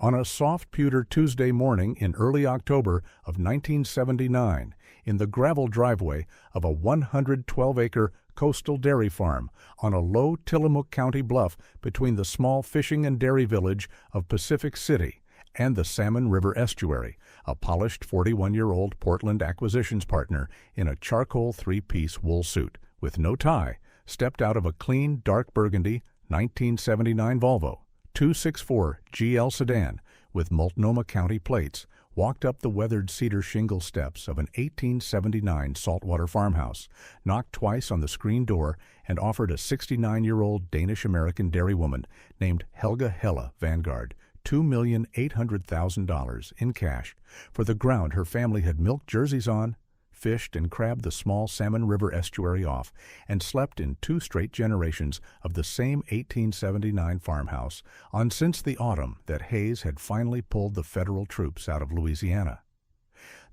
On a soft pewter Tuesday morning in early October of 1979, in the gravel driveway of a 112-acre coastal dairy farm on a low Tillamook County bluff between the small fishing and dairy village of Pacific City and the Salmon River estuary, a polished 41-year-old Portland acquisitions partner in a charcoal three-piece wool suit with no tie stepped out of a clean dark burgundy 1979 Volvo 264 GL sedan with Multnomah County plates, walked up the weathered cedar shingle steps of an 1879 saltwater farmhouse, knocked twice on the screen door, and offered a 69-year-old Danish-American dairywoman named Helle Vansgaard $2,800,000 in cash for the ground her family had milked jerseys on, fished and crabbed the small Salmon River estuary off, and slept in 2 straight generations of the same 1879 farmhouse on since the autumn that Hayes had finally pulled the federal troops out of Louisiana.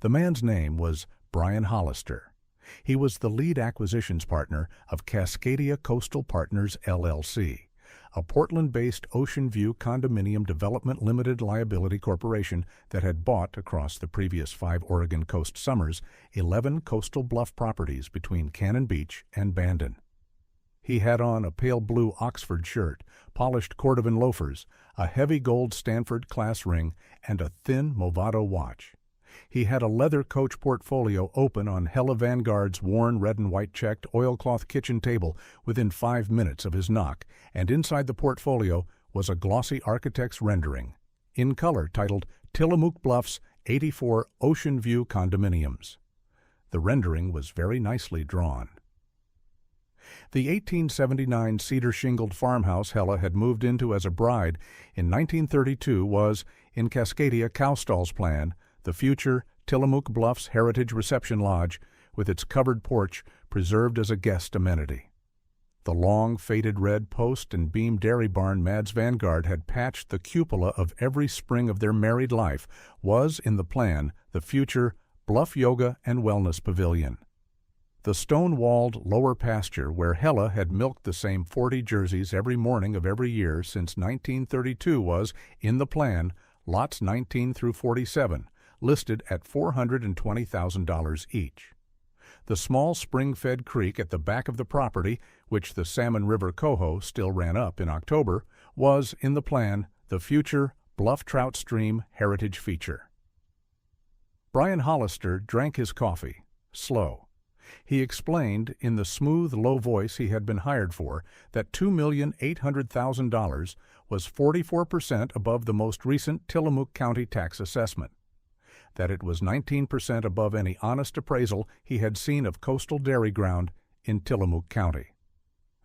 The man's name was Brian Hollister. He was the lead acquisitions partner of Cascadia Coastal Partners, LLC, a Portland-based Ocean View Condominium Development Limited Liability Corporation that had bought, across the previous 5 Oregon coast summers, 11 coastal bluff properties between Cannon Beach and Bandon. He had on a pale blue Oxford shirt, polished cordovan loafers, a heavy gold Stanford class ring, and a thin Movado watch. He had a leather coach portfolio open on Helle Vansgaard's worn red and white checked oilcloth kitchen table within 5 minutes of his knock, and inside the portfolio was a glossy architect's rendering, in color, titled Tillamook Bluff's 84 Ocean View Condominiums. The rendering was very nicely drawn. The 1879 cedar-shingled farmhouse Helle had moved into as a bride in 1932 was, in Cascadia Cowstall's plan, the future Tillamook Bluffs Heritage Reception Lodge, with its covered porch preserved as a guest amenity. The long, faded red post and beam dairy barn Mads Vansgaard had patched the cupola of every spring of their married life was, in the plan, the future Bluff Yoga and Wellness Pavilion. The stone-walled lower pasture where Helle had milked the same 40 jerseys every morning of every year since 1932 was, in the plan, lots 19 through 47, listed at $420,000 each. The small spring-fed creek at the back of the property, which the Salmon River coho still ran up in October, was, in the plan, the future Bluff Trout Stream Heritage Feature. Brian Hollister drank his coffee, slow. He explained, in the smooth, low voice he had been hired for, that $2,800,000 was 44% above the most recent Tillamook County tax assessment, that it was 19% above any honest appraisal he had seen of coastal dairy ground in Tillamook County,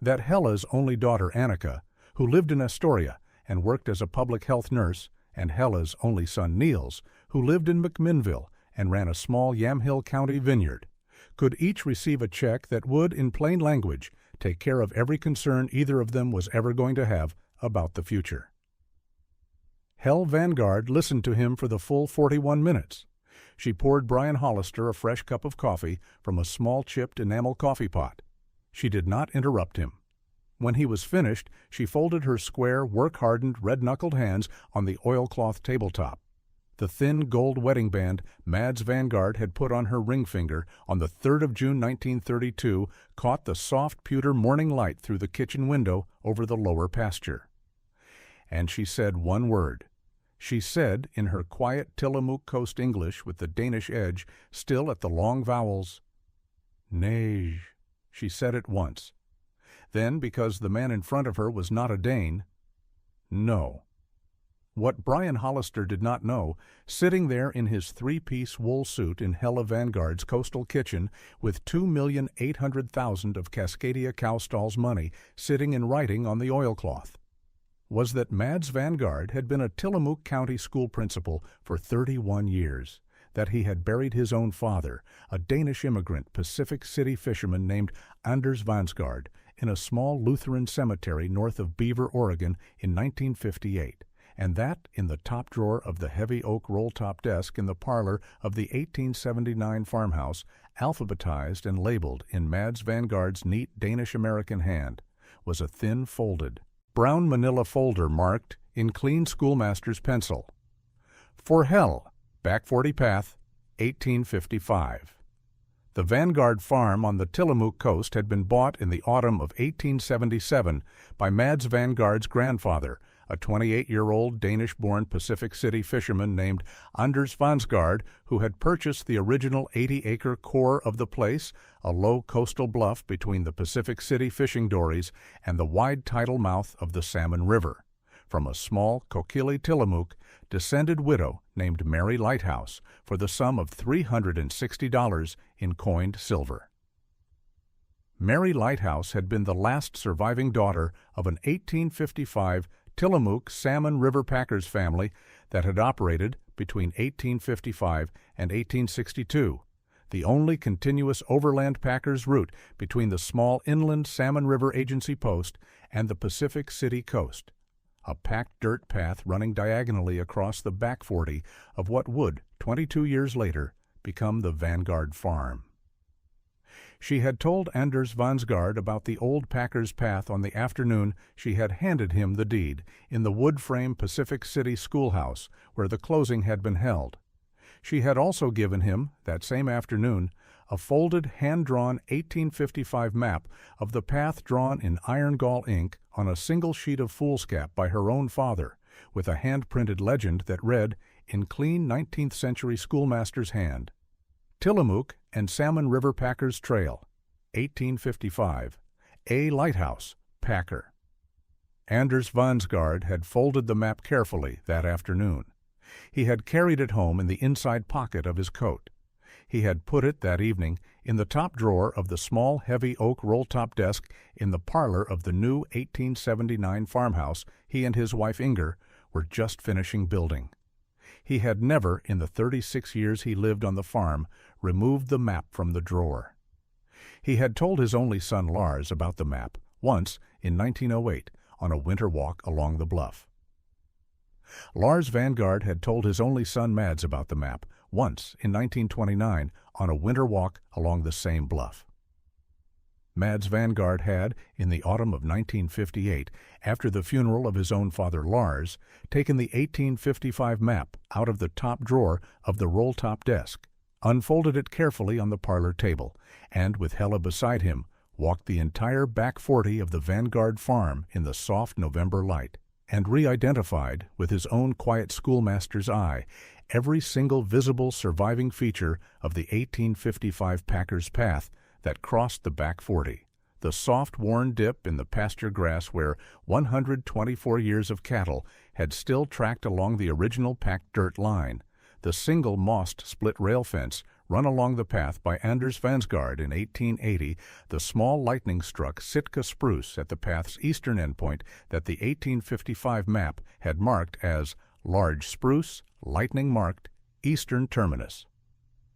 that Helle's only daughter Annika, who lived in Astoria and worked as a public health nurse, and Helle's only son Niels, who lived in McMinnville and ran a small Yamhill County vineyard, could each receive a check that would, in plain language, take care of every concern either of them was ever going to have about the future. Helle Vansgaard listened to him for the full 41 minutes. She poured Brian Hollister a fresh cup of coffee from a small chipped enamel coffee pot. She did not interrupt him. When he was finished, she folded her square, work-hardened, red-knuckled hands on the oilcloth tabletop. The thin gold wedding band Mads Vansgaard had put on her ring finger on the 3rd of June 1932 caught the soft pewter morning light through the kitchen window over the lower pasture. And she said one word. She said, in her quiet Tillamook Coast English with the Danish edge still at the long vowels, "Neige." She said it once. Then, because the man in front of her was not a Dane, "No." What Brian Hollister did not know, sitting there in his 3-piece wool suit in Helle Vansgaard's coastal kitchen with $2,800,000 of Cascadia Cowstall's money sitting in writing on the oilcloth, was that Mads Vansgaard had been a Tillamook County school principal for 31 years, that he had buried his own father, a Danish immigrant Pacific City fisherman named Anders Vansgaard, in a small Lutheran cemetery north of Beaver, Oregon in 1958, and that, in the top drawer of the heavy oak roll-top desk in the parlor of the 1879 farmhouse, alphabetized and labeled in Mads Vansgaard's neat Danish-American hand, was a thin folded, brown manila folder marked, in clean schoolmaster's pencil. For Helle, back 40 path, 1855. The Vansgaard farm on the Tillamook coast had been bought in the autumn of 1877 by Mads Vansgaard's grandfather, a 28-year-old Danish-born Pacific City fisherman named Anders Vansgaard, who had purchased the original 80-acre core of the place, a low coastal bluff between the Pacific City fishing dories and the wide tidal mouth of the Salmon River, from a small Kokili Tillamook descended widow named Mary Lighthouse for the sum of $360 in coined silver. Mary Lighthouse had been the last surviving daughter of an 1855 Tillamook Salmon River packers family that had operated between 1855 and 1862, the only continuous overland packers route between the small inland Salmon River Agency post and the Pacific City coast, a packed dirt path running diagonally across the back 40 of what would, 22 years later, become the Vansgaard farm. She had told Anders Vansgaard about the old packer's path on the afternoon she had handed him the deed in the wood-frame Pacific City schoolhouse where the closing had been held. She had also given him, that same afternoon, a folded, hand-drawn 1855 map of the path drawn in iron gall ink on a single sheet of foolscap by her own father, with a hand-printed legend that read, in clean 19th-century schoolmaster's hand, Tillamook and Salmon River Packers Trail, 1855, A. Lighthouse, Packer. Anders Vansgaard had folded the map carefully that afternoon. He had carried it home in the inside pocket of his coat. He had put it that evening in the top drawer of the small, heavy oak roll-top desk in the parlor of the new 1879 farmhouse he and his wife Inger were just finishing building. He had never, in the 36 years he lived on the farm, removed the map from the drawer. He had told his only son Lars about the map once in 1908 on a winter walk along the bluff. Lars Vansgaard had told his only son Mads about the map once in 1929 on a winter walk along the same bluff. Mads Vansgaard had, in the autumn of 1958, after the funeral of his own father Lars, taken the 1855 map out of the top drawer of the roll-top desk, unfolded it carefully on the parlor table, and, with Helle beside him, walked the entire back 40 of the Vansgaard farm in the soft November light, and re-identified, with his own quiet schoolmaster's eye, every single visible surviving feature of the 1855 Packers path that crossed the back 40, the soft, worn dip in the pasture grass where 124 years of cattle had still tracked along the original packed dirt line, the single mossed split rail fence run along the path by Anders Vansgaard in 1880, the small lightning-struck Sitka spruce at the path's eastern endpoint that the 1855 map had marked as Large Spruce, Lightning-Marked, Eastern Terminus.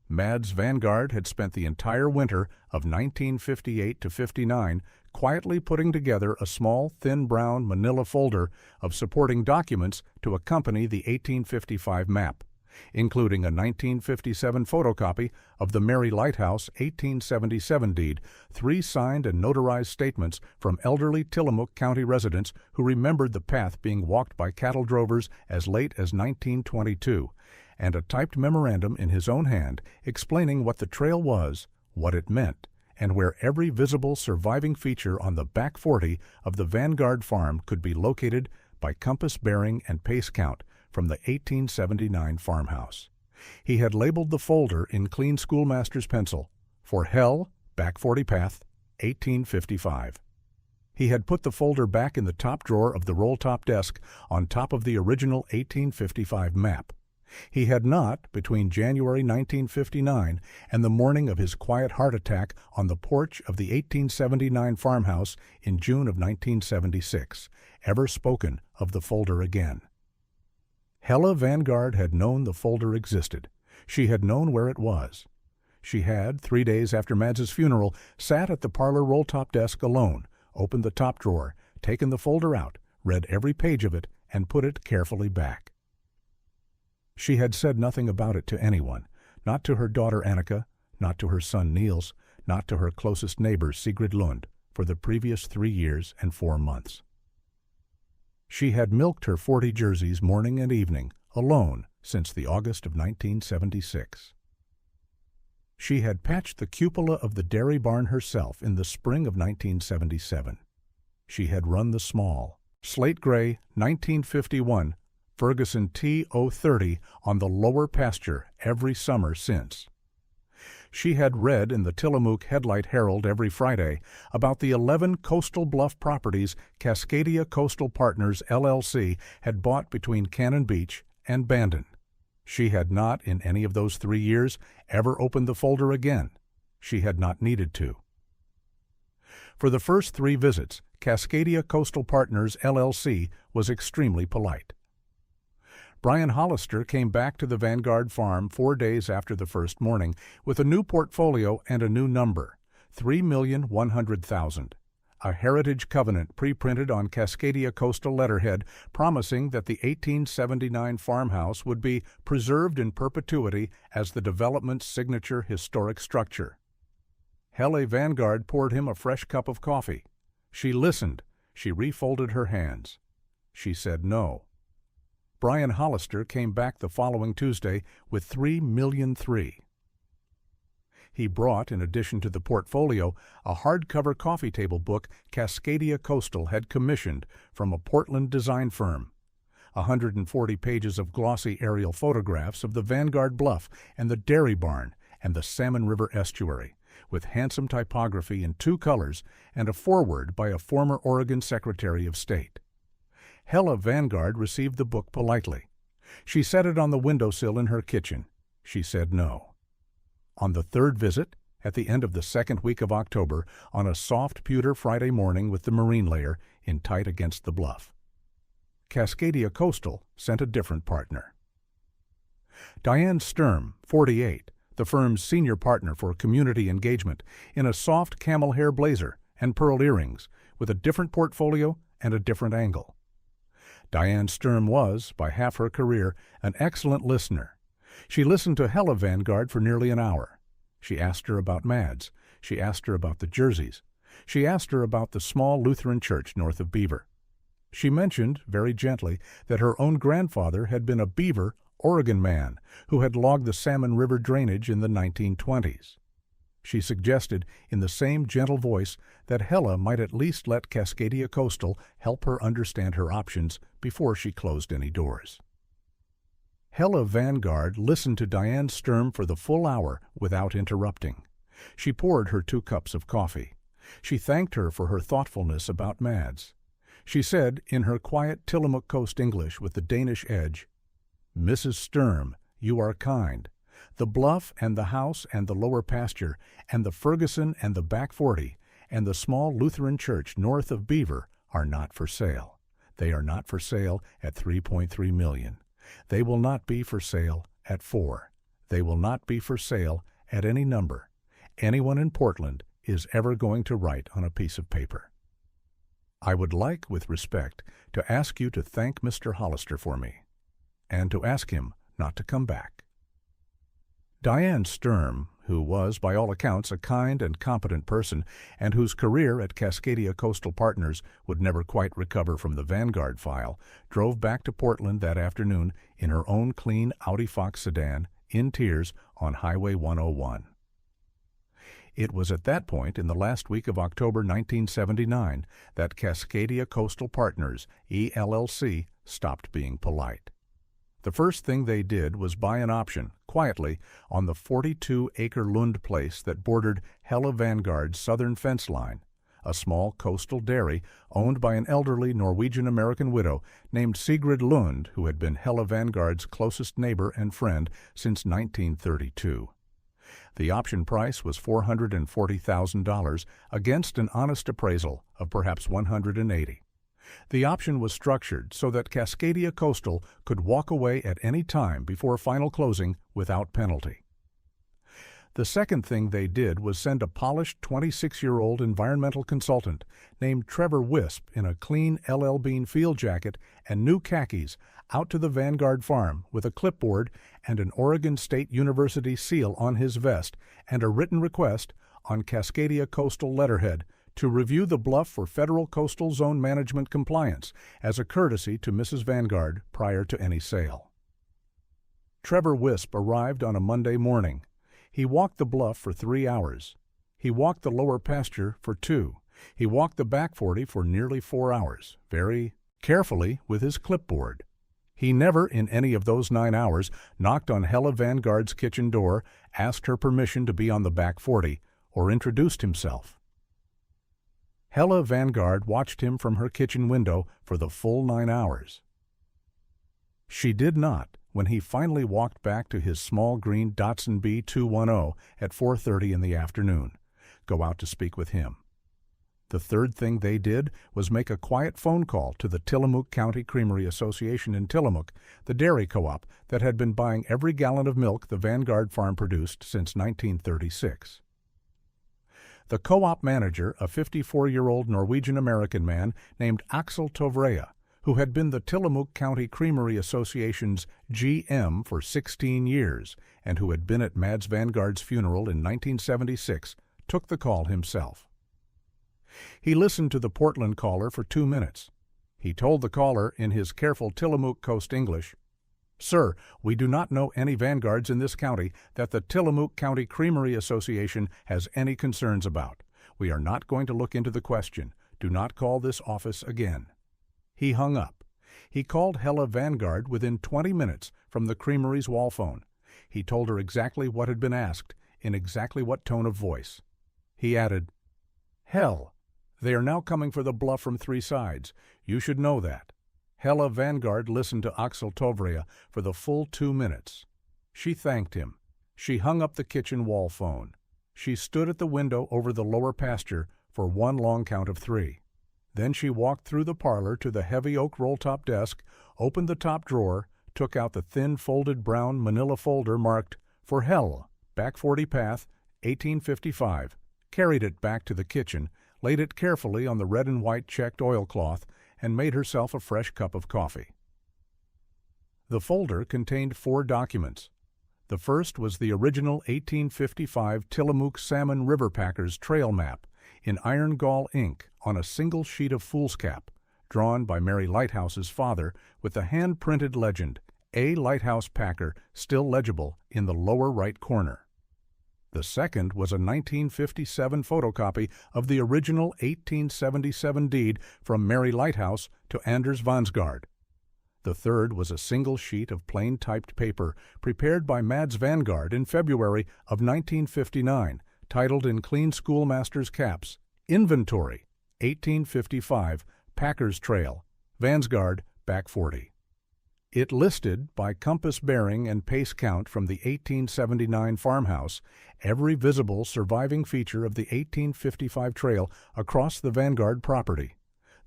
Mads Vansgaard had spent the entire winter of 1958 to 59 quietly putting together a small, thin brown manila folder of supporting documents to accompany the 1855 map, including a 1957 photocopy of the Mary Lighthouse 1877 deed, 3 signed and notarized statements from elderly Tillamook County residents who remembered the path being walked by cattle drovers as late as 1922, and a typed memorandum in his own hand explaining what the trail was, what it meant, and where every visible surviving feature on the back 40 of the Vansgaard farm could be located by compass bearing and pace count from the 1879 farmhouse. He had labeled the folder in clean schoolmaster's pencil, For Helle, back 40 path, 1855. He had put the folder back in the top drawer of the roll-top desk on top of the original 1855 map. He had not, between January 1959 and the morning of his quiet heart attack on the porch of the 1879 farmhouse in June of 1976, ever spoken of the folder again. Helle Vansgaard had known the folder existed. She had known where it was. She had, 3 days after Mads's funeral, sat at the parlor roll-top desk alone, opened the top drawer, taken the folder out, read every page of it, and put it carefully back. She had said nothing about it to anyone, not to her daughter Annika, not to her son Niels, not to her closest neighbor Sigrid Lund, for the previous 3 years and 4 months. She had milked her 40 jerseys morning and evening, alone, since the August of 1976. She had patched the cupola of the dairy barn herself in the spring of 1977. She had run the small, slate-gray 1951 Ferguson T030 on the lower pasture every summer since. She had read in the Tillamook Headlight Herald every Friday about the 11 coastal bluff properties Cascadia Coastal Partners, LLC, had bought between Cannon Beach and Bandon. She had not, in any of those 3 years, ever opened the folder again. She had not needed to. For the first 3 visits, Cascadia Coastal Partners, LLC, was extremely polite. Brian Hollister came back to the Vansgaard farm 4 days after the first morning with a new portfolio and a new number, $3,100,000. A heritage covenant pre-printed on Cascadia coastal letterhead promising that the 1879 farmhouse would be preserved in perpetuity as the development's signature historic structure. Helle Vansgaard poured him a fresh cup of coffee. She listened. She refolded her hands. She said no. Brian Hollister came back the following Tuesday with $3,300,000. He brought, in addition to the portfolio, a hardcover coffee table book Cascadia Coastal had commissioned from a Portland design firm, 140 pages of glossy aerial photographs of the Vansgaard Bluff and the dairy barn and the Salmon River estuary, with handsome typography in 2 colors and a foreword by a former Oregon Secretary of State. Helle Vansgaard received the book politely. She set it on the windowsill in her kitchen. She said no. On the 3rd visit, at the end of the 2nd week of October, on a soft pewter Friday morning with the marine layer in tight against the bluff, Cascadia Coastal sent a different partner. Diane Sturm, 48, the firm's senior partner for community engagement, in a soft camel hair blazer and pearl earrings, with a different portfolio and a different angle. Diane Sturm was, by half her career, an excellent listener. She listened to Helle Vansgaard for nearly an hour. She asked her about Mads. She asked her about the jerseys. She asked her about the small Lutheran church north of Beaver. She mentioned, very gently, that her own grandfather had been a Beaver, Oregon man who had logged the Salmon River drainage in the 1920s. She suggested, in the same gentle voice, that Helle might at least let Cascadia Coastal help her understand her options before she closed any doors. Helle Vansgaard listened to Diane Sturm for the full hour without interrupting. She poured her 2 cups of coffee. She thanked her for her thoughtfulness about Mads. She said, in her quiet Tillamook Coast English with the Danish edge, "Mrs. Sturm, you are kind. The bluff and the house and the lower pasture and the Ferguson and the back 40 and the small Lutheran church north of Beaver are not for sale. They are not for sale at $3.3 million. They will not be for sale at 4. They will not be for sale at any number anyone in Portland is ever going to write on a piece of paper. I would like, with respect, to ask you to thank Mr. Hollister for me, and to ask him not to come back." Diane Sturm, who was, by all accounts, a kind and competent person, and whose career at Cascadia Coastal Partners would never quite recover from the Vansgaard file, drove back to Portland that afternoon in her own clean Audi Fox sedan, in tears, on Highway 101. It was at that point, in the last week of October 1979, that Cascadia Coastal Partners, ELLC, stopped being polite. The first thing they did was buy an option, quietly, on the 42-acre Lund place that bordered Helle Vansgaard's southern fence line, a small coastal dairy owned by an elderly Norwegian-American widow named Sigrid Lund, who had been Helle Vansgaard's closest neighbor and friend since 1932. The option price was $440,000 against an honest appraisal of perhaps $180,000. The option was structured so that Cascadia Coastal could walk away at any time before final closing without penalty. The second thing they did was send a polished 26-year-old environmental consultant named Trevor Wisp in a clean LL Bean field jacket and new khakis out to the Vansgaard farm with a clipboard and an Oregon State University seal on his vest and a written request on Cascadia Coastal letterhead to review the bluff for federal coastal zone management compliance as a courtesy to Mrs. Vansgaard prior to any sale. Trevor Wisp arrived on a Monday morning. He walked the bluff for 3 hours. He walked the lower pasture for 2. He walked the back 40 for nearly 4 hours, very carefully with his clipboard. He never, in any of those 9 hours, knocked on Helle Vansgaard's kitchen door, asked her permission to be on the back 40, or introduced himself. Helle Vansgaard watched him from her kitchen window for the full 9 hours. She did not, when he finally walked back to his small green Datsun B210 at 4:30 in the afternoon, go out to speak with him. The third thing they did was make a quiet phone call to the Tillamook County Creamery Association in Tillamook, the dairy co-op that had been buying every gallon of milk the Vansgaard farm produced since 1936. The co-op manager, a 54-year-old Norwegian-American man named Axel Tovrea, who had been the Tillamook County Creamery Association's GM for 16 years and who had been at Mads Vansgaard's funeral in 1976, took the call himself. He listened to the Portland caller for 2 minutes. He told the caller in his careful Tillamook Coast English, "Sir, we do not know any Vansgaards in this county that the Tillamook County Creamery Association has any concerns about. We are not going to look into the question. Do not call this office again." He hung up. He called Helle Vansgaard within 20 minutes from the creamery's wall phone. He told her exactly what had been asked, in exactly what tone of voice. He added, "Helle, they are now coming for the bluff from 3 sides. You should know that." Helle Vansgaard listened to Axel Tovrea for the full 2 minutes. She thanked him. She hung up the kitchen wall phone. She stood at the window over the lower pasture for 1 long count of 3. Then she walked through the parlor to the heavy oak roll-top desk, opened the top drawer, took out the thin folded brown manila folder marked, "For Helle, back 40 path, 1855, carried it back to the kitchen, laid it carefully on the red and white checked oilcloth, and made herself a fresh cup of coffee. The folder contained 4 documents. The first was the original 1855 Tillamook Salmon River Packers trail map in iron gall ink on a single sheet of foolscap, drawn by Mary Lighthouse's father with the hand-printed legend, "A. Lighthouse Packer," still legible in the lower right corner. The second was a 1957 photocopy of the original 1877 deed from Mary Lighthouse to Anders Vansgaard. The third was a single sheet of plain typed paper prepared by Mads Vansgaard in February of 1959, titled in clean schoolmaster's caps, "Inventory, 1855, Packers Trail, Vansgaard, back 40." It listed, by compass bearing and pace count from the 1879 farmhouse, every visible surviving feature of the 1855 trail across the Vansgaard property.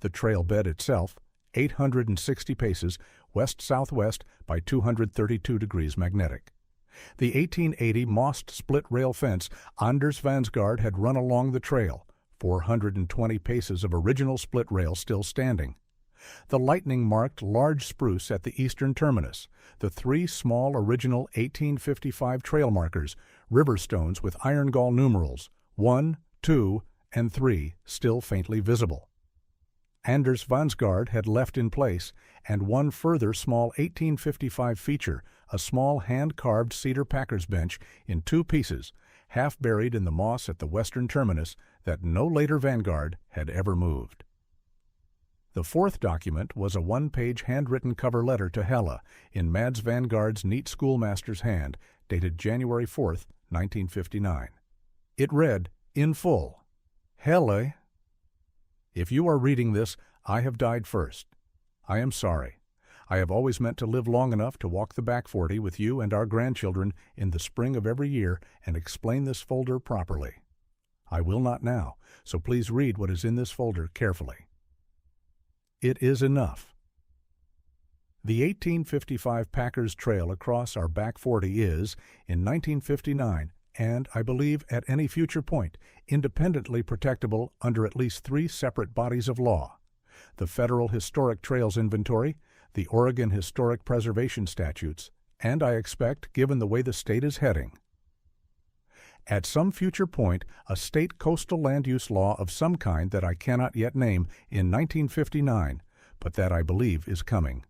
The trail bed itself, 860 paces west-southwest by 232 degrees magnetic. The 1880 mossed split rail fence Anders Vansgaard had run along the trail, 420 paces of original split rail still standing. The lightning-marked large spruce at the eastern terminus, the 3 small original 1855 trail markers, river stones with iron gall numerals, 1, 2, and 3 still faintly visible. Anders Vansgaard had left in place, and 1 further small 1855 feature, a small hand-carved cedar packer's bench in 2 pieces, half buried in the moss at the western terminus that no later Vansgaard had ever moved. The fourth document was a 1-page handwritten cover letter to Helle in Mads Vansgaard's neat schoolmaster's hand, dated January 4, 1959. It read, in full, "Helle, if you are reading this, I have died first. I am sorry. I have always meant to live long enough to walk the back 40 with you and our grandchildren in the spring of every year and explain this folder properly. I will not now, so please read what is in this folder carefully. It is enough. The 1855 Packers Trail across our back 40 is, in 1959, and, I believe, at any future point, independently protectable under at least 3 separate bodies of law: the Federal Historic Trails Inventory, the Oregon Historic Preservation Statutes, and, I expect, given the way the state is heading. At some future point, a state coastal land use law of some kind that I cannot yet name in 1959, but that I believe is coming.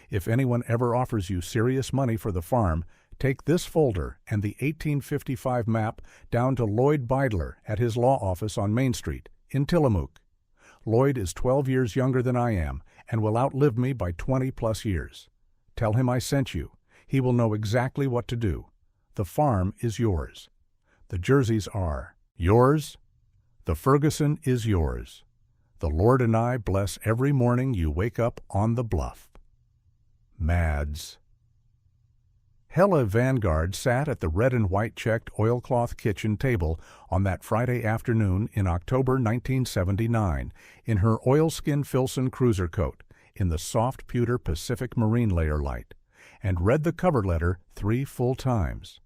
If anyone ever offers you serious money for the farm, take this folder and the 1855 map down to Lloyd Beidler at his law office on Main Street in Tillamook. Lloyd is 12 years younger than I am and will outlive me by 20+ years. Tell him I sent you. He will know exactly what to do. The farm is yours. The jerseys are yours. The Ferguson is yours. The Lord and I bless every morning you wake up on the bluff. Mads. Helle Vansgaard sat at the red and white checked oilcloth kitchen table on that Friday afternoon in October 1979 in her oilskin Filson cruiser coat in the soft pewter Pacific Marine layer light, and read the cover letter 3 full times.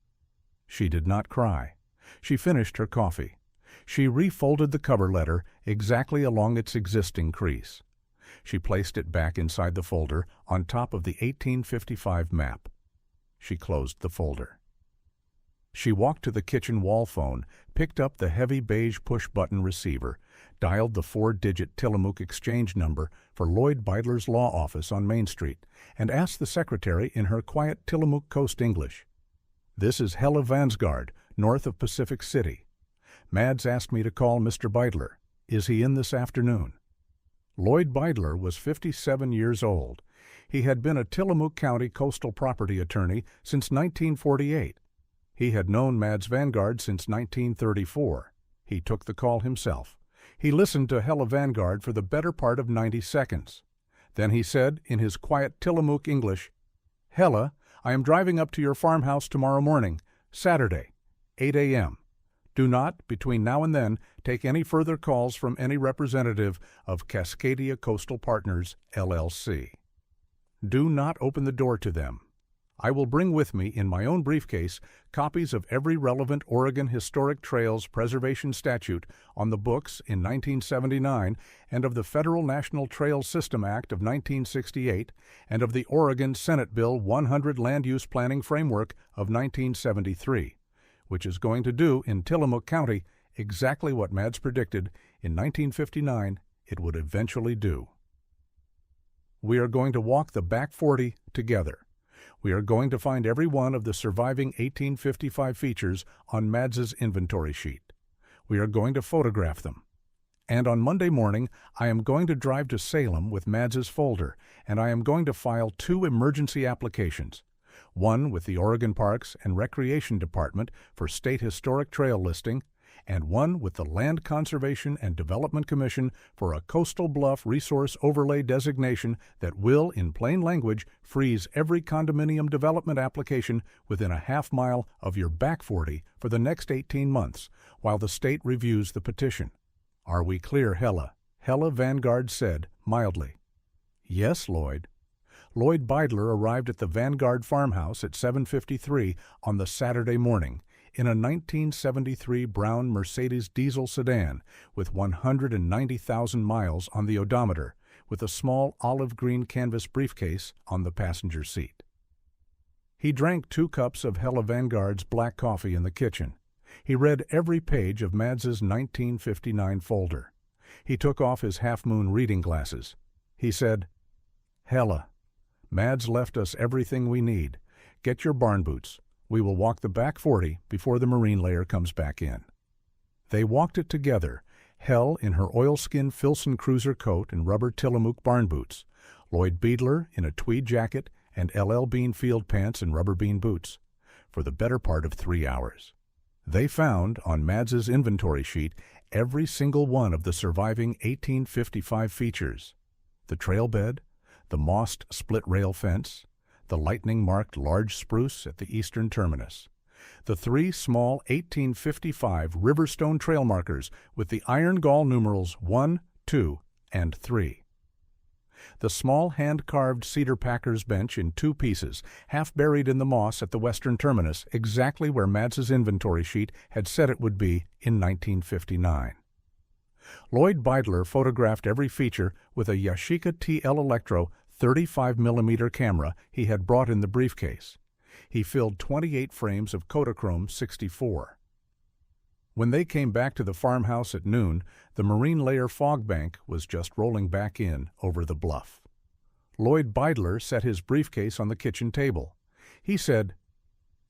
She did not cry. She finished her coffee. She refolded the cover letter exactly along its existing crease. She placed it back inside the folder on top of the 1855 map. She closed the folder. She walked to the kitchen wall phone, picked up the heavy beige push-button receiver, dialed the 4-digit Tillamook exchange number for Lloyd Beidler's law office on Main Street, and asked the secretary in her quiet Tillamook Coast English, "This is Helle Vansgaard, north of Pacific City. Mads asked me to call Mr. Beidler. Is he in this afternoon?" Lloyd Beidler was 57 years old. He had been a Tillamook County coastal property attorney since 1948. He had known Mads Vansgaard since 1934. He took the call himself. He listened to Helle Vansgaard for the better part of 90 seconds. Then he said, in his quiet Tillamook English, "Helle, I am driving up to your farmhouse tomorrow morning, Saturday, 8 a.m. Do not, between now and then, take any further calls from any representative of Cascadia Coastal Partners, LLC. Do not open the door to them. I will bring with me in my own briefcase copies of every relevant Oregon Historic Trails Preservation Statute on the books in 1979 and of the Federal National Trail System Act of 1968 and of the Oregon Senate Bill 100 Land Use Planning Framework of 1973, which is going to do in Tillamook County exactly what Mads predicted in 1959 it would eventually do. We are going to walk the back 40 together. We are going to find every one of the surviving 1855 features on Mads's inventory sheet. We are going to photograph them. And on Monday morning, I am going to drive to Salem with Mads's folder, and I am going to file 2 emergency applications, one with the Oregon Parks and Recreation Department for State Historic Trail listing, and one with the Land Conservation and Development Commission for a Coastal Bluff Resource Overlay designation that will, in plain language, freeze every condominium development application within a half-mile of your back 40 for the next 18 months, while the state reviews the petition. Are we clear, Helle? Helle Vansgaard said, mildly. Yes, Lloyd. Lloyd Beidler arrived at the Vansgaard farmhouse at 7:53 on the Saturday morning, in a 1973 brown Mercedes diesel sedan with 190,000 miles on the odometer, with a small olive green canvas briefcase on the passenger seat. He drank 2 cups of Helle Vansgaard's black coffee in the kitchen. He read every page of Mads's 1959 folder. He took off his half-moon reading glasses. He said, "Helle, Mads left us everything we need. Get your barn boots. We will walk the back 40 before the marine layer comes back in." They walked it together, Helle in her oilskin Filson cruiser coat and rubber Tillamook barn boots, Lloyd Beidler in a tweed jacket and LL Bean field pants and rubber bean boots, for the better part of 3 hours. They found, on Mads's inventory sheet, every single one of the surviving 1855 features: the trail bed, the mossed split-rail fence, the lightning-marked large spruce at the eastern terminus, the 3 small 1855 Riverstone trail markers with the iron gall numerals 1, 2, and 3, the small hand-carved cedar packer's bench in 2 pieces, half buried in the moss at the western terminus, exactly where Mads's inventory sheet had said it would be in 1959. Lloyd Beidler photographed every feature with a Yashica TL Electro 35mm camera he had brought in the briefcase. He filled 28 frames of Kodachrome 64. When they came back to the farmhouse at noon, the marine layer fog bank was just rolling back in over the bluff. Lloyd Beidler set his briefcase on the kitchen table. He said,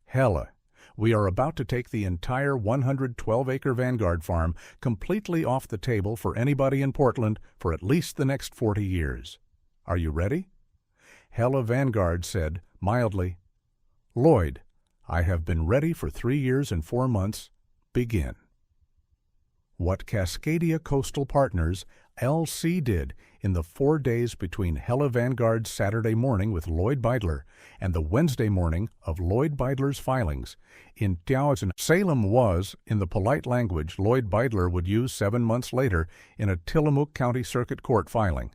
"Helle, we are about to take the entire 112-acre Vanguard farm completely off the table for anybody in Portland for at least the next 40 years. Are you ready?" Helle Vansgaard said, mildly, "Lloyd, I have been ready for 3 years and 4 months. Begin." What Cascadia Coastal Partners, LC, did in the 4 days between Helle Vansgaard's Saturday morning with Lloyd Beidler and the Wednesday morning of Lloyd Beidler's filings in Salem was, in the polite language Lloyd Beidler would use 7 months later in a Tillamook County Circuit Court filing.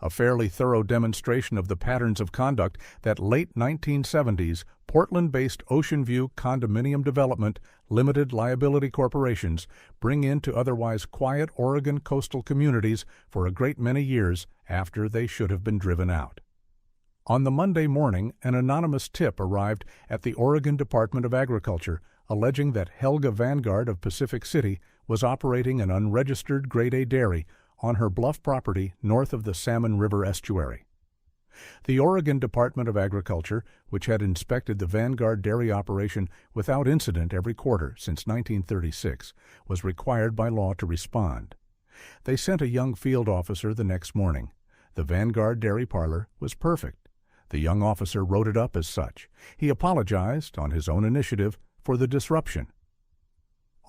A fairly thorough demonstration of the patterns of conduct that late 1970s Portland-based Ocean View Condominium Development Limited Liability Corporations bring into otherwise quiet Oregon coastal communities for a great many years after they should have been driven out. On the Monday morning, an anonymous tip arrived at the Oregon Department of Agriculture alleging that Helle Vansgaard of Pacific City was operating an unregistered Grade A dairy on her bluff property north of the Salmon River estuary. The Oregon Department of Agriculture, which had inspected the Vansgaard dairy operation without incident every quarter since 1936, was required by law to respond. They sent a young field officer the next morning. The Vansgaard dairy parlor was perfect. The young officer wrote it up as such. He apologized, on his own initiative, for the disruption.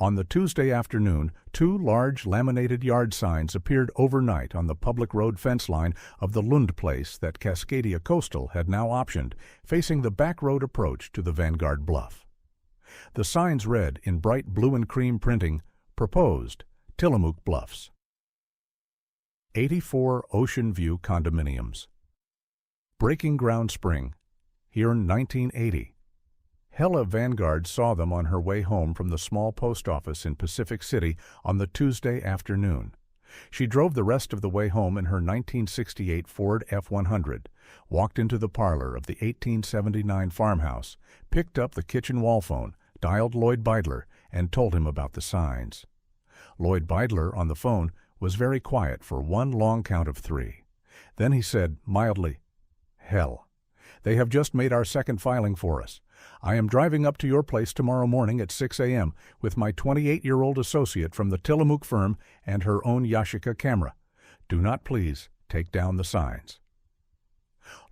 On the Tuesday afternoon, 2 large laminated yard signs appeared overnight on the public road fence line of the Lund place that Cascadia Coastal had now optioned, facing the back road approach to the Vansgaard Bluff. The signs read, in bright blue and cream printing, "Proposed, Tillamook Bluffs." 84 Ocean View condominiums. Breaking Ground Spring, here in 1980. Helle Vansgaard saw them on her way home from the small post office in Pacific City on the Tuesday afternoon. She drove the rest of the way home in her 1968 Ford F-100, walked into the parlor of the 1879 farmhouse, picked up the kitchen wall phone, dialed Lloyd Beidler, and told him about the signs. Lloyd Beidler, on the phone, was very quiet for one long count of 3. Then he said, mildly, "Helle, they have just made our second filing for us. I am driving up to your place tomorrow morning at 6 a.m. with my 28-year-old associate from the Tillamook firm and her own Yashica camera. Do not please take down the signs."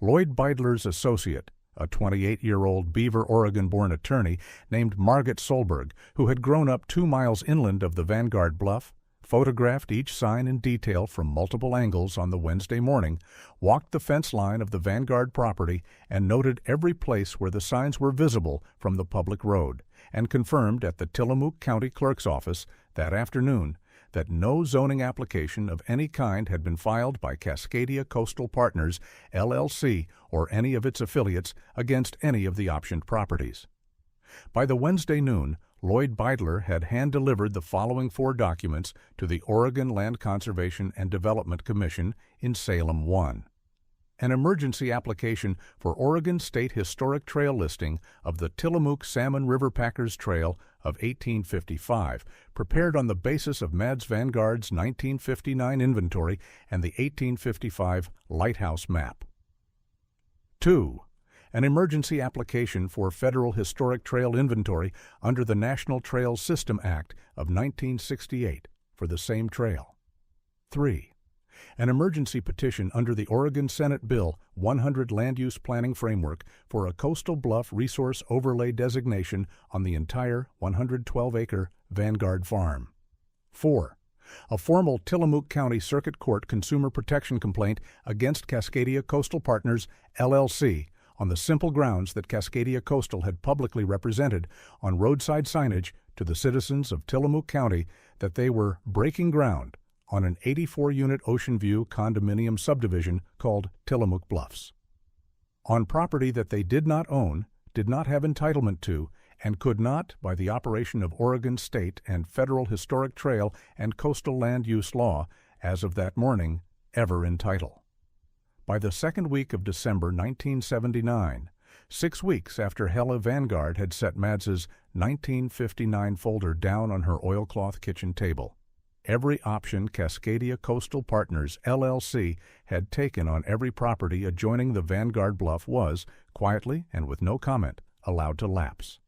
Lloyd Beidler's associate, a 28-year-old Beaver, Oregon-born attorney named Margit Solberg, who had grown up 2 miles inland of the Vansgaard Bluff, photographed each sign in detail from multiple angles on the Wednesday morning, walked the fence line of the Vansgaard property, and noted every place where the signs were visible from the public road, and confirmed at the Tillamook County Clerk's office that afternoon that no zoning application of any kind had been filed by Cascadia Coastal Partners, LLC, or any of its affiliates against any of the optioned properties. By the Wednesday noon, Lloyd Beidler had hand-delivered the following 4 documents to the Oregon Land Conservation and Development Commission in Salem 1. An emergency application for Oregon State Historic Trail listing of the Tillamook Salmon River Packers Trail of 1855, prepared on the basis of Mads Vansgaard's 1959 inventory and the 1855 Lighthouse map. 2. An emergency application for Federal Historic Trail Inventory under the National Trails System Act of 1968 for the same trail. 3. An emergency petition under the Oregon Senate Bill 100 Land Use Planning Framework for a coastal bluff resource overlay designation on the entire 112-acre Vansgaard farm. 4. A formal Tillamook County Circuit Court consumer protection complaint against Cascadia Coastal Partners, LLC, on the simple grounds that Cascadia Coastal had publicly represented on roadside signage to the citizens of Tillamook County that they were breaking ground on an 84-unit Ocean View condominium subdivision called Tillamook Bluffs, on property that they did not own, did not have entitlement to, and could not, by the operation of Oregon State and Federal Historic Trail and Coastal Land Use Law, as of that morning, ever entitle. By the second week of December 1979, 6 weeks after Helle Vansgaard had set Mads's 1959 folder down on her oilcloth kitchen table. Every option Cascadia Coastal Partners, LLC, had taken on every property adjoining the Vansgaard bluff was, quietly and with no comment, allowed to lapse.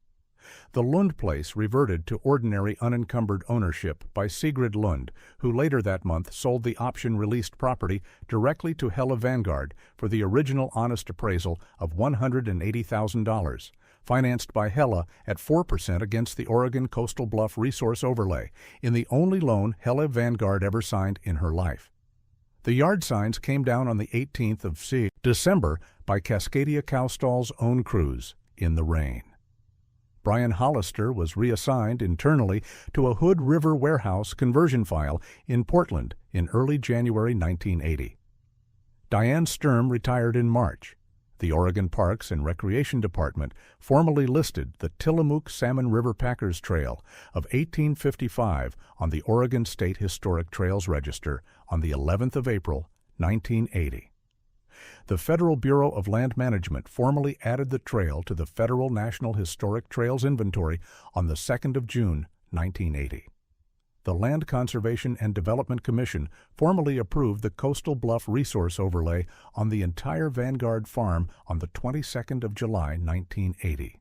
The Lund place reverted to ordinary unencumbered ownership by Sigrid Lund, who later that month sold the option-released property directly to Helle Vansgaard for the original honest appraisal of $180,000, financed by Helle at 4% against the Oregon Coastal Bluff Resource Overlay, in the only loan Helle Vansgaard ever signed in her life. The yard signs came down on the 18th of December by Cascadia Cowstall's own crews, in the rain. Brian Hollister was reassigned internally to a Hood River warehouse conversion file in Portland in early January 1980. Diane Sturm retired in March. The Oregon Parks and Recreation Department formally listed the Tillamook Salmon River Packers Trail of 1855 on the Oregon State Historic Trails Register on the 11th of April, 1980. The Federal Bureau of Land Management formally added the trail to the Federal National Historic Trails Inventory on the 2nd of June, 1980. The Land Conservation and Development Commission formally approved the Coastal Bluff Resource Overlay on the entire Vansgaard farm on the 22nd of July, 1980.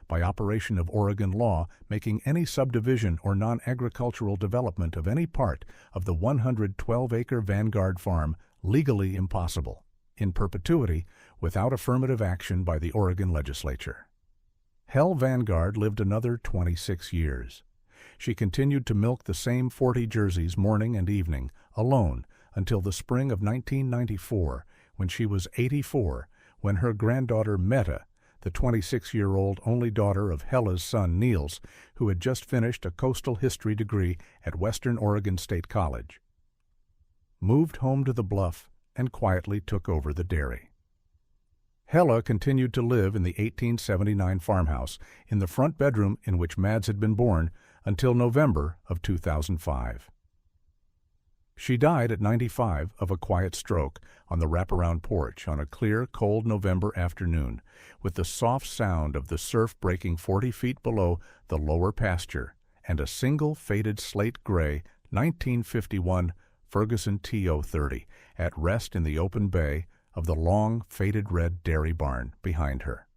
By operation of Oregon law, making any subdivision or non-agricultural development of any part of the 112-acre Vansgaard farm legally impossible, in perpetuity, without affirmative action by the Oregon legislature. Helle Vansgaard lived another 26 years. She continued to milk the same 40 jerseys morning and evening, alone, until the spring of 1994, when she was 84, when her granddaughter Meta, the 26-year-old only daughter of Helle's son Niels, who had just finished a coastal history degree at Western Oregon State College, moved home to the bluff and quietly took over the dairy. Helle continued to live in the 1879 farmhouse in the front bedroom in which Mads had been born until November of 2005. She died at 95 of a quiet stroke on the wraparound porch on a clear, cold November afternoon, with the soft sound of the surf breaking 40 feet below the lower pasture and a single faded slate-gray 1951 Ferguson TO-30 at rest in the open bay of the long, faded red dairy barn behind her.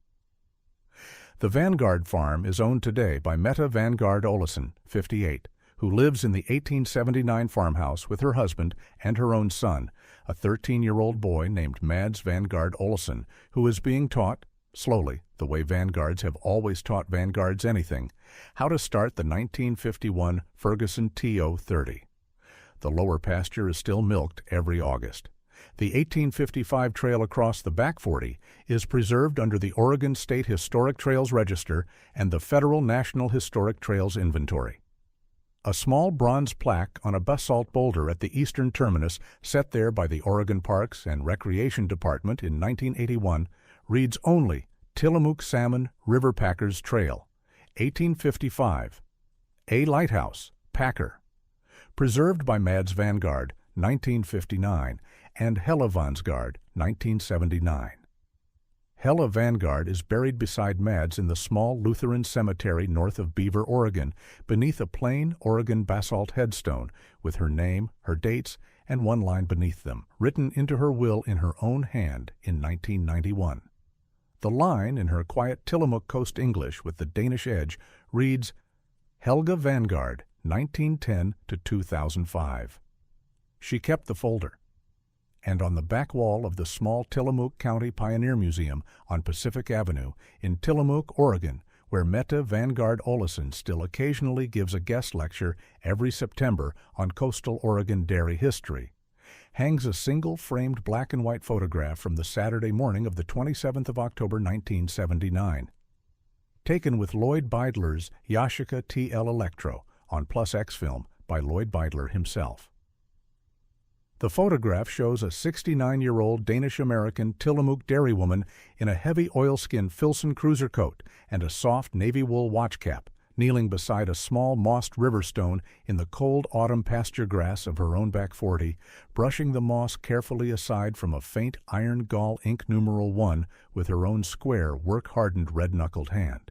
The Vansgaard farm is owned today by Meta Vansgaard Olesen, 58, who lives in the 1879 farmhouse with her husband and her own son, a 13-year-old boy named Mads Vansgaard Olesen, who is being taught, slowly, the way Vansgaards have always taught Vansgaards anything, how to start the 1951 Ferguson TO-30. The lower pasture is still milked every August. The 1855 trail across the back 40 is preserved under the Oregon State Historic Trails Register and the Federal National Historic Trails Inventory. A small bronze plaque on a basalt boulder at the eastern terminus, set there by the Oregon Parks and Recreation Department in 1981, reads only Tillamook Salmon River Packers Trail, 1855, A Lighthouse, Packer. Preserved by Mads Vansgaard, 1959, and Helle Vansgaard, 1979. Helle Vansgaard is buried beside Mads in the small Lutheran cemetery north of Beaver, Oregon, beneath a plain Oregon basalt headstone with her name, her dates, and one line beneath them, written into her will in her own hand in 1991. The line, in her quiet Tillamook Coast English with the Danish edge, reads, Helga Vansgaard, 1910 to 2005. She kept the folder. And on the back wall of the small Tillamook County Pioneer Museum on Pacific Avenue in Tillamook, Oregon, where Meta Vansgaard Olesen still occasionally gives a guest lecture every September on coastal Oregon dairy history, hangs a single framed black and white photograph from the Saturday morning of the 27th of October 1979, taken with Lloyd Beidler's Yashica TL Electro on Plus X film by Lloyd Beidler himself. The photograph shows a 69-year-old Danish-American Tillamook dairywoman in a heavy oilskin Filson cruiser coat and a soft navy wool watch cap, kneeling beside a small mossed river stone in the cold autumn pasture grass of her own back 40, brushing the moss carefully aside from a faint iron gall ink numeral 1 with her own square, work-hardened, red-knuckled hand.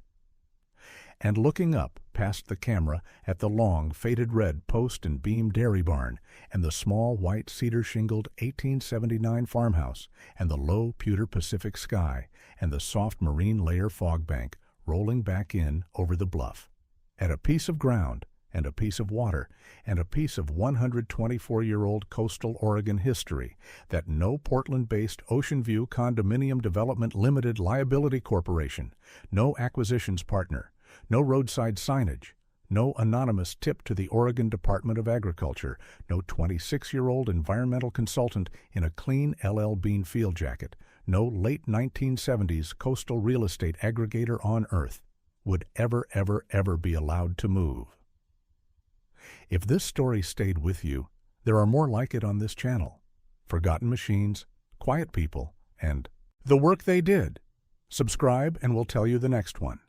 And looking up past the camera at the long, faded red post and beam dairy barn, and the small, white, cedar-shingled 1879 farmhouse, and the low, pewter Pacific sky, and the soft marine layer fog bank rolling back in over the bluff. At a piece of ground, and a piece of water, and a piece of 124-year-old coastal Oregon history that no Portland-based Ocean View Condominium Development Limited Liability Corporation, no acquisitions partner, no roadside signage, no anonymous tip to the Oregon Department of Agriculture, no 26-year-old environmental consultant in a clean LL Bean field jacket, no late 1970s coastal real estate aggregator on Earth would ever be allowed to move. If this story stayed with you, there are more like it on this channel. Forgotten Machines, Quiet People, and The Work They Did. Subscribe and we'll tell you the next one.